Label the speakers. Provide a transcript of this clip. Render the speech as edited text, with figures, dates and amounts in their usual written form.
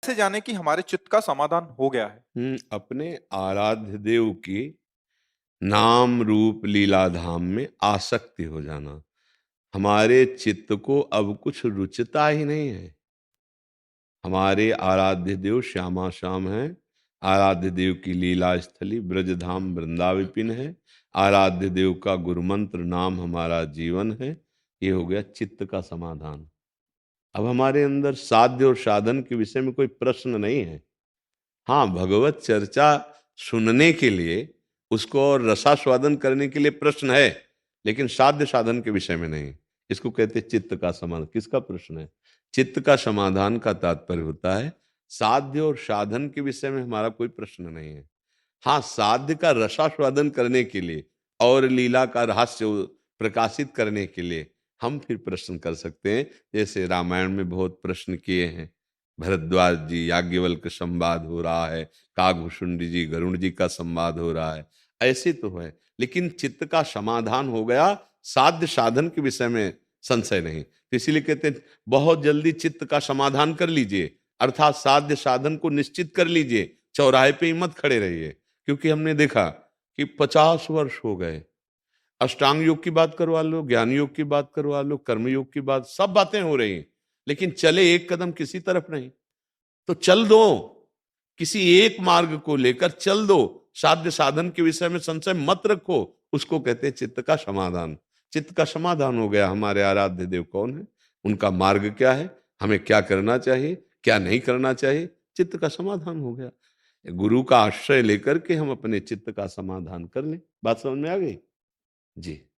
Speaker 1: कैसे जाने कि हमारे चित्त का समाधान हो गया है?
Speaker 2: अपने आराध्य देव की नाम रूप लीला धाम में आसक्ति हो जाना। हमारे चित्त को अब कुछ रुचता ही नहीं है। हमारे आराध्य देव श्यामा श्याम है। आराध्य देव की लीला स्थली ब्रजधाम वृंदाविपिन है। आराध्य देव का गुरु मंत्र नाम हमारा जीवन है। ये हो गया चित्त का समाधान। अब हमारे अंदर साध्य और साधन के विषय में कोई प्रश्न नहीं है। हाँ, भगवत चर्चा सुनने के लिए, उसको और रसास्वादन करने के लिए प्रश्न है, लेकिन साध्य साधन के विषय में नहीं। इसको कहते हैं चित्त का समाधान। किसका प्रश्न है? चित्त का समाधान का तात्पर्य होता है साध्य और साधन के विषय में हमारा कोई प्रश्न नहीं है। हाँ, साध्य का रसास्वादन करने के लिए और लीला का रहस्य प्रकाशित करने के लिए हम फिर प्रश्न कर सकते हैं। जैसे रामायण में बहुत प्रश्न किए हैं। भरद्वाज जी याज्ञवल्क्य संवाद हो रहा है, काकभूषुंड जी गरुण जी का संवाद हो रहा है, ऐसे तो है। लेकिन चित्त का समाधान हो गया, साध्य साधन के विषय में संशय नहीं। तो इसीलिए कहते हैं बहुत जल्दी चित्त का समाधान कर लीजिए, अर्थात साध्य साधन को निश्चित कर लीजिए। चौराहे पे ही मत खड़े रहिए। क्योंकि हमने देखा कि 50 वर्ष हो गए, अष्टांग योग की बात करवा लो, ज्ञान योग की बात करवा लो, कर्म योग की बात, सब बातें हो रही हैं, लेकिन चले एक कदम किसी तरफ नहीं। तो चल दो, किसी एक मार्ग को लेकर चल दो। साध्य साधन के विषय में संशय मत रखो। उसको कहते हैं चित्त का समाधान। चित्त का समाधान हो गया। हमारे आराध्य देव कौन है, उनका मार्ग क्या है, हमें क्या करना चाहिए, क्या नहीं करना चाहिए, चित्त का समाधान हो गया। गुरु का आश्रय लेकर के हम अपने चित्त का समाधान कर लें। बात समझ में आ गई जी।